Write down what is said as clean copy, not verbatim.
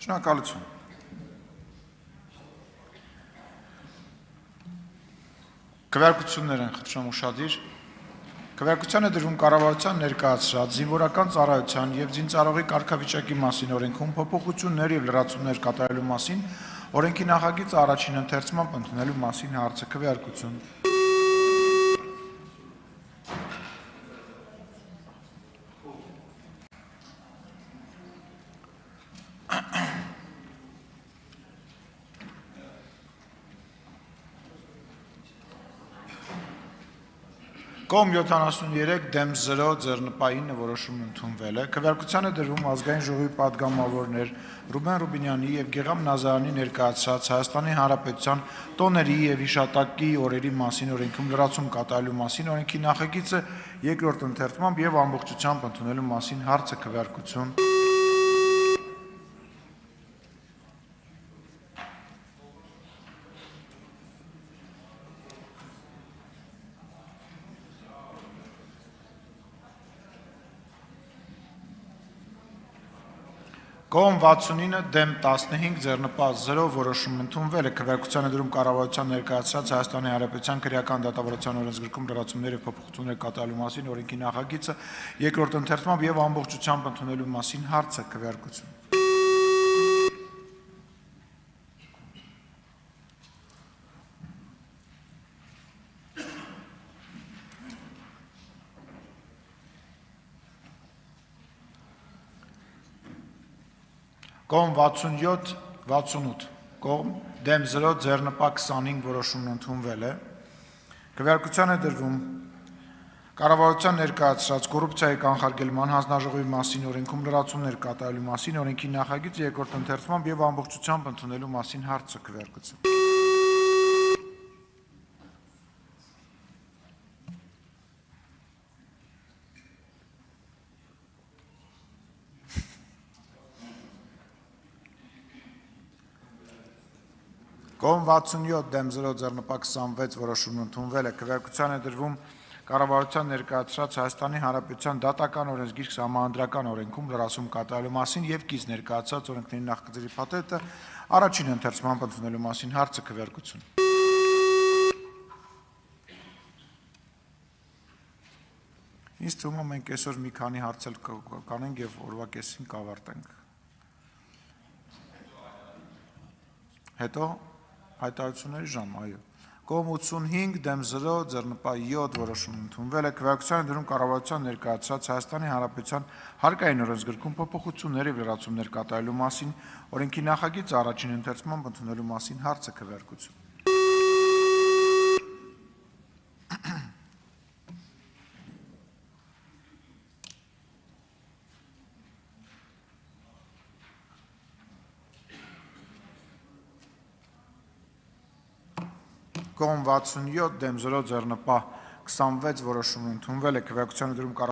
Շնորհակալություն։ Քվեարկություններ են խնդրում ուշադիր։ Քվեարկության է դրվում կառավարության ներկայացրած զինվորական ծառայության եւ զինծառայողի կարգավիճակի մասին օրենքում փոփոխություններ եւ լրացումներ կատարելու մասին օրենքի նախագիծը առաջին ընթերցմամբ ընդունելու մասին հարցը քվեարկություն։ Կողմ 73 դեմ 0 ձեռնպահին որոշումը ընդունվել է։ Քվեարկության է դրվում ազգային ժողովի պատգամավորներ Ռուբեն Ռուբինյանի եւ Գեգամ Նազարյանի ներկայացրած Հայաստանի Հանրապետության տոների եւ հիշատակի օրերի մասին օրենքում լրացում կատարելու մասին օրենքի նախագիծը երկրորդ ընթերցմամբ եւ ամբողջությամբ ընդունելու մասին հարցը քվեարկություն։ Կողմ 69 դեմ 15 ձեռնպահ 0 որոշում ընդունվել է քվեարկության է դրում կառավարության ներկայացրած Հայաստանի Հանրապետության քրեական դատավարության օրենսգրքում լրացումներ եւ փոփոխություններ կատարելու մասին օրենքի նախագիծը երկրորդ ընթերցմամբ եւ ամբողջությամբ ընդունելու մասին հարցը քվեարկություն։ Կողմ 67 68 կողմ դեմ 0 ձեռնպահ 25 որոշումն ընդունվել է։ Քվեարկության է դրվում կառավարության ներկայացրած կոռուպցիայի կանխարգելման հանձնաժողովի մասին օրենքում լրացումներ կատարելու մասին օրենքի նախագիծը երկրորդ ընթերցմամբ եւ ամբողջությամբ ընդունելու մասին հարցը քվեարկություն։ Կողմ 67 դեմ 0 ձեռնպահ 26 որոշումն ընդունվել է։ Քվեարկության է դրվում կառավարության ներկայացրած Հայաստանի Հանրապետության դատական օրենսգիրք սահմանադրական օրենքում լրացում կատարելու մասին եւ կից ներկայացած օրենքների նախագծերի փաթեթը առաջին ընթերցմամբ ընդունելու մասին հարցը քվեարկություն։ Ինձ թվում է մենք այսօր մի քանի հարցեր կանենք եւ օրվա կեսին կավարտենք։ Հետո հայտարարությունների ժամ, այո։ Կողմ 85 դեմ 0 ձեռնպահ 7 որոշում ընդունվել է։ Քվեարկության է դրում կառավարության ներկայացրած Հայաստանի Հանրապետության հարկային օրենսգրքում փոփոխություններ եւ լրացումներ կատարելու մասին օրենքի նախագիծը առաջին ընթերցմամբ ընդունելու մասին հարցը քվեարկություն։ Կողմ 67 դեմ 0 ձեռնպահ 26 որոշում ընդունվել է։ Քվեարկության է դրում